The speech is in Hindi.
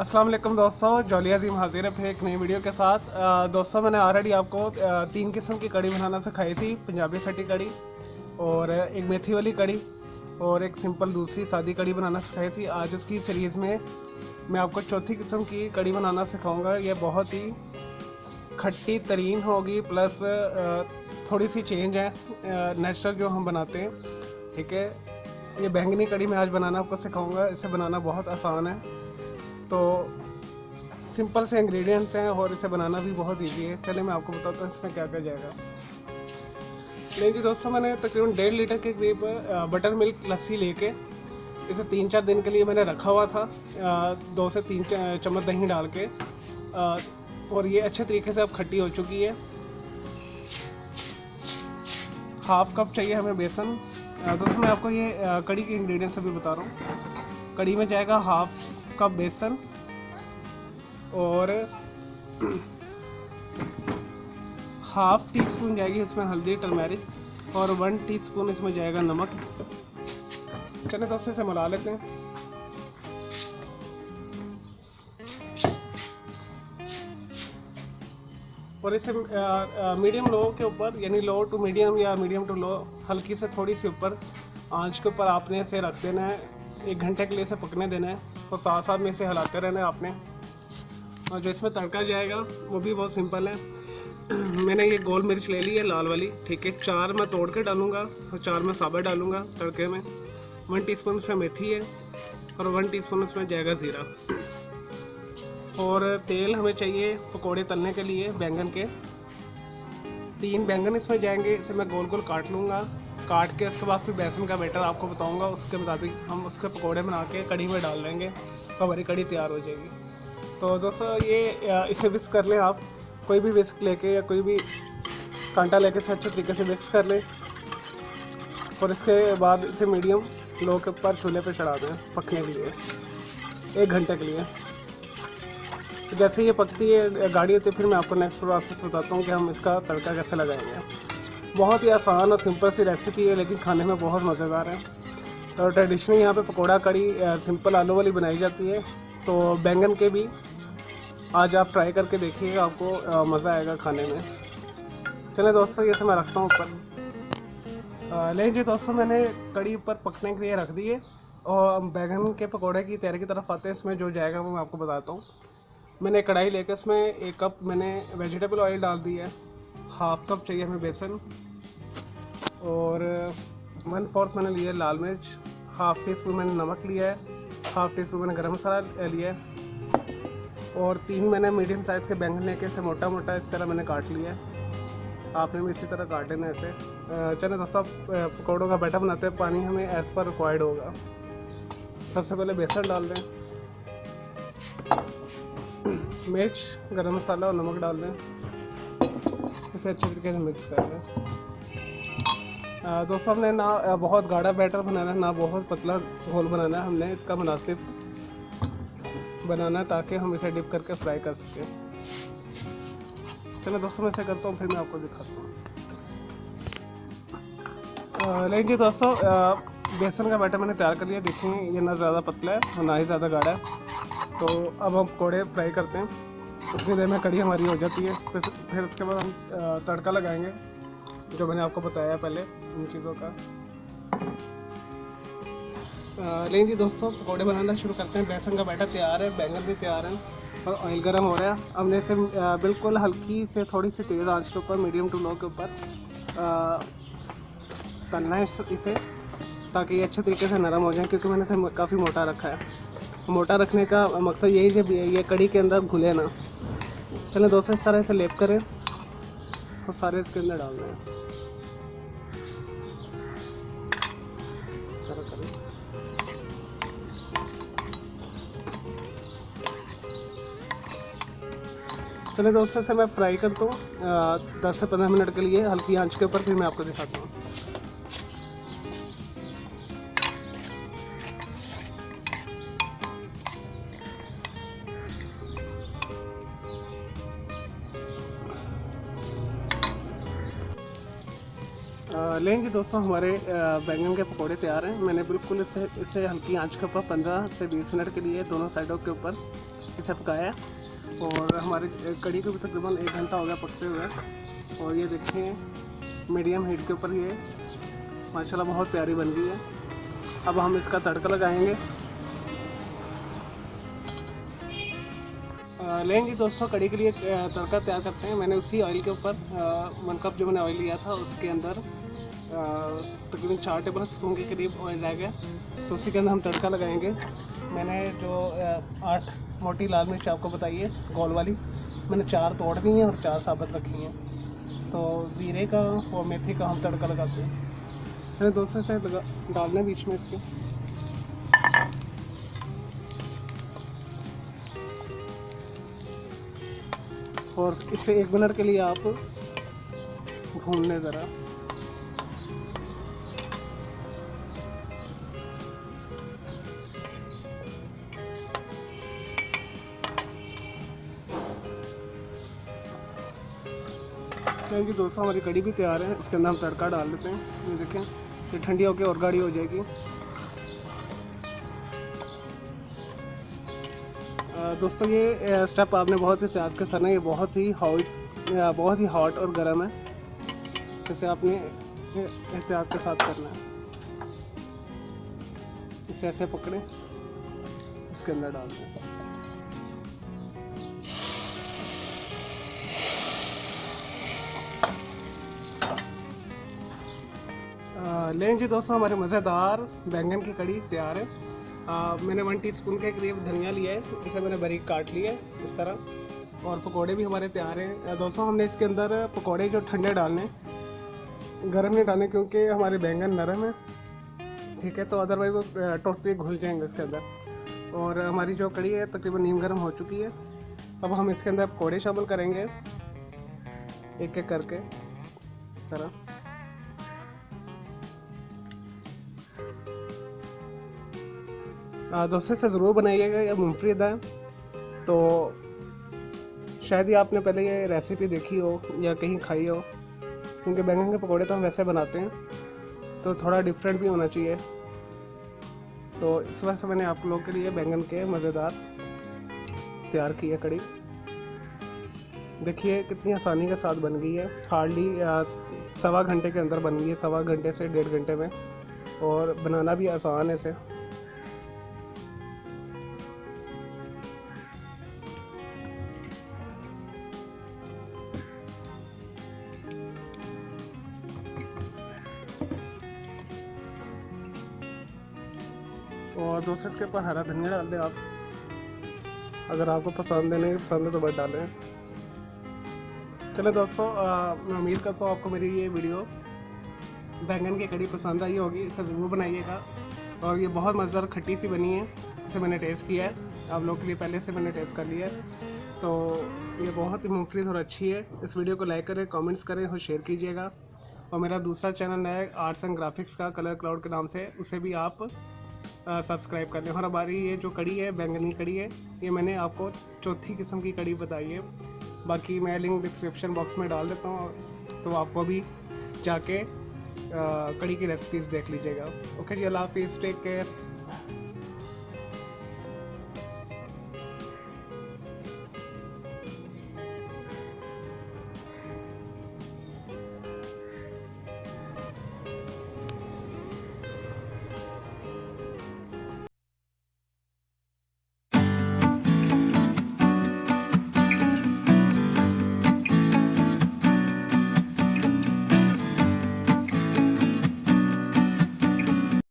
अस्सलाम वालेकुम दोस्तों, जॉली अजीम हाजिर है फिर एक नई वीडियो के साथ। दोस्तों मैंने ऑलरेडी आपको 3 किस्म की कड़ी बनाना सिखाई थी। पंजाबी फटी कड़ी और एक मेथी वाली कड़ी और एक सिंपल दूसरी सादी कड़ी बनाना सिखाई थी। आज उसकी सीरीज़ में मैं आपको चौथी किस्म की कड़ी बनाना सिखाऊंगा। ये बहुत ही खट्टी तरीन होगी, प्लस थोड़ी सी चेंज है नेचुरल जो हम बनाते हैं। ठीक है, ये बैंगनी कड़ी मैं आज बनाना आपको सिखाऊंगा। इसे बनाना बहुत आसान है, तो सिंपल से इंग्रेडिएंट्स हैं और इसे बनाना भी बहुत इजी है। चलिए मैं आपको बताता हूँ इसमें क्या क्या जाएगा। नहीं जी दोस्तों, मैंने तकरीबन 1.5 लीटर के करीब बटर मिल्क लस्सी लेके इसे 3-4 दिन के लिए मैंने रखा हुआ था, 2 से 3 चम्मच दही डाल के, और ये अच्छे तरीके से अब खट्टी हो चुकी है। हाफ कप चाहिए हमें बेसन। दोस्तों मैं आपको ये कड़ी के इंग्रेडिएंट्स अभी बता रहा हूँ। कड़ी में जाएगा हाफ कप बेसन और हाफ टी स्पून जाएगी इसमें हल्दी टर्मेरिक और 1 टीस्पून इसमें जाएगा नमक। चलिए दोस्तों इसे मिला लेते हैं। और इसे मीडियम लो के ऊपर, यानी लो टू मीडियम या मीडियम टू लो, हल्की से थोड़ी सी ऊपर आंच के ऊपर आपने इसे रख देना है। 1 घंटे के लिए इसे पकने देना है और साथ साथ में इसे हिलाते रहना है आपने। और जो इसमें तड़का जाएगा वो भी बहुत सिंपल है। मैंने ये गोल मिर्च ले ली है, लाल वाली। ठीक है, 4 मैं तोड़ के डालूंगा और 4 मैं साबुत डालूंगा तड़के में। 1 टीस्पून इसमें मेथी है और 1 टीस्पून इसमें जाएगा ज़ीरा। और तेल हमें चाहिए पकोड़े तलने के लिए बैंगन के। 3 बैंगन इसमें जाएंगे। इसे मैं गोल गोल काट लूँगा। काट के उसके बाद फिर बेसन का बैटर आपको बताऊंगा, उसके मुताबिक हम उसके पकोड़े बना के कड़ी में डाल देंगे तो हमारी कड़ी तैयार हो जाएगी। तो दोस्तों ये इसे विस्क कर लें आप, कोई भी विस्क लेके या कोई भी कांटा लेके इसे अच्छे तरीके से विस्क कर लें। और इसके बाद इसे मीडियम लो के ऊपर चूल्हे पे चढ़ा दें पकने के लिए 1 घंटे के लिए। तो जैसे ये पकती है गाढ़ी होती है, फिर मैं आपको नेक्स्ट प्रोसेस बताता हूँ कि हम इसका तड़का कैसे लगाएंगे। बहुत ही आसान और सिंपल सी रेसिपी है, लेकिन खाने में बहुत मज़ेदार है। तो ट्रेडिशनली यहाँ पे पकोड़ा कड़ी सिंपल आलू वाली बनाई जाती है। तो बैंगन के भी आज आप ट्राई करके देखिएगा, आपको मज़ा आएगा खाने में। चलिए दोस्तों ये तो मैं रखता हूँ ऊपर। लीजिए दोस्तों, मैंने कड़ी ऊपर पकने के लिए रख दी है और बैंगन के पकोड़े की तैयारी की तरफ आते हैं। इसमें जो जाएगा वो मैं आपको बताता हूँ। मैंने कढ़ाई लेकर इसमें 1 कप मैंने वेजिटेबल ऑयल डाल दी है। हाफ कप चाहिए हमें बेसन और 1/4 मैंने लिया लाल मिर्च, हाफ टी स्पून मैंने नमक लिया है, हाफ टी स्पून मैंने गरम मसाला लिया है और 3 मैंने मीडियम साइज़ के बैंगन लेके इसे मोटा मोटा इस तरह मैंने काट लिया है। आपने भी इसी तरह काट लेना ऐसे। चलिए दोस्तों पकौड़ों का बैटर बनाते हैं। पानी हमें एज़ पर रिक्वायर्ड होगा। सबसे पहले बेसन डाल दें, मिर्च, गरम मसाला और नमक डाल दें। इसे अच्छे तरीके से मिक्स कर दें। दोस्तों हमने ना बहुत गाढ़ा बैटर बनाना है, ना बहुत पतला घोल बनाना है। हमने इसका मुनासिब बनाना है ताकि हम इसे डिप करके फ्राई कर सकें। चलो दोस्तों मैं इसे करता हूँ, फिर मैं आपको दिखाता हूँ। लेकिन दोस्तों बेसन का बैटर मैंने तैयार कर लिया। देखिए ये ना ज़्यादा पतला है और ना ही ज़्यादा गाढ़ा है। तो अब हम पकौड़े फ्राई करते हैं। उतनी देर में कड़ी हमारी हो जाती है। फिर उसके बाद हम तड़का लगाएंगे जो मैंने आपको बताया पहले इन चीज़ों का। लेकिन जी दोस्तों पकौड़े बनाना शुरू करते हैं। बेसन का बैटर तैयार है, बैंगन भी तैयार है और ऑयल गर्म हो रहा है। हमने इसे बिल्कुल हल्की से थोड़ी सी तेज़ आंच के ऊपर, मीडियम टू लो के ऊपर तलना है इसे, ताकि ये अच्छे तरीके से नरम हो जाए। क्योंकि मैंने इसे काफ़ी मोटा रखा है। मोटा रखने का मकसद यही है जब ये कड़ी के अंदर घुले ना। चलो दोस्तों इस तरह से लेप करें और सारे इसके अंदर डाल दें। इस तरह करें। चलिए दोस्तों इसे मैं फ्राई करता हूँ 10 से 15 मिनट के लिए हल्की आंच के ऊपर, फिर मैं आपको दिखाता हूँ। लेंगे दोस्तों हमारे बैंगन के पकोड़े तैयार हैं। मैंने बिल्कुल इसे हल्की आंच के ऊपर 15 से 20 मिनट के लिए दोनों साइडों के ऊपर इसे पकाया और हमारी कड़ी को भी तकरीबन 1 घंटा हो गया पकते हुए। और ये देखिए मीडियम हीट के ऊपर ये माशाल्लाह बहुत प्यारी बन गई है। अब हम इसका तड़का लगाएंगे। लेंगे दोस्तों, कड़ी के लिए तड़का तैयार करते हैं। मैंने उसी ऑयल के ऊपर 1 कप जो मैंने ऑयल लिया था उसके अंदर तकरीबन 4 टेबल स्पून के करीब ऑयल रह गया, तो उसी के अंदर हम तड़का लगाएंगे। मैंने जो 8 मोटी लाल मिर्च आपको बताई है गोल वाली, मैंने 4 तोड़ दी हैं और 4 साबुत रखी हैं। तो ज़ीरे का और मेथी का हम तड़का लगाते हैं। मैंने दोस्तों से डालने बीच में इसके। और इसे 1 मिनट के लिए आप भून लें ज़रा। क्योंकि दोस्तों हमारी कड़ी भी तैयार है, इसके अंदर हम तड़का डाल देते हैं। ये देखें ये ठंडी होकर और गाढ़ी हो जाएगी। दोस्तों ये स्टेप आपने बहुत ही एहतियात के करना है, ये बहुत ही हॉट और गर्म है, इसे आपने एहतियात के साथ करना है। इसे ऐसे पकड़े, इसके अंदर डाल दें। लें जी दोस्तों, हमारे मज़ेदार बैंगन की कड़ी तैयार है। मैंने 1 टीस्पून के करीब धनिया लिया है, इसे मैंने बारीक काट लिया है इस तरह। और पकोड़े भी हमारे तैयार हैं। दोस्तों हमने इसके अंदर पकोड़े जो ठंडे डालने, गर्म नहीं डालने, क्योंकि हमारे बैंगन नरम है, ठीक है, तो अदरवाइज वो टोटली घुल जाएंगे इसके अंदर। और हमारी जो कड़ी है तकरीबन नीम गर्म हो चुकी है। अब हम इसके अंदर पकोड़े शामिल करेंगे एक एक करके इस तरह। दोस्तों से ज़रूर बनाइएगा, यह मुफीद है। तो शायद ही आपने पहले ये रेसिपी देखी हो या कहीं खाई हो, क्योंकि बैंगन के पकोड़े तो हम वैसे बनाते हैं, तो थोड़ा डिफरेंट भी होना चाहिए। तो इस वजह से मैंने आप लोगों के लिए बैंगन के मज़ेदार तैयार की है कड़ी। देखिए कितनी आसानी के साथ बन गई है, हार्डली 1.25 घंटे के अंदर बन गई है, 1.25 घंटे से 1.5 घंटे में। और बनाना भी आसान है इसे। और दोस्तों इसके ऊपर हरा धनिया डाल दें आप, अगर आपको पसंद है, नहीं पसंद है तो बस डालें। चलो दोस्तों, मैं उम्मीद करता हूँ आपको मेरी ये वीडियो बैंगन की कड़ी पसंद आई होगी। इसे ज़रूर बनाइएगा। और ये बहुत मज़ेदार खट्टी सी बनी है, इसे मैंने टेस्ट किया है, आप लोगों के लिए पहले से मैंने टेस्ट कर लिया है। तो ये बहुत ही मुफीद और अच्छी है। इस वीडियो को लाइक करें, कमेंट्स करें और शेयर कीजिएगा। और मेरा दूसरा चैनल है आर्ट्स एंड ग्राफिक्स का, कलर क्लाउड के नाम से, उसे भी आप सब्सक्राइब कर लें। और हमारी ये जो कड़ी है, बैंगन की कड़ी है, ये मैंने आपको चौथी किस्म की कड़ी बताई है। बाकी मैं लिंक डिस्क्रिप्शन बॉक्स में डाल देता हूँ, तो आपको भी जाके कड़ी की रेसिपीज़ देख लीजिएगा। ओके जी, अल्लाह हाफिज़, टेक केयर।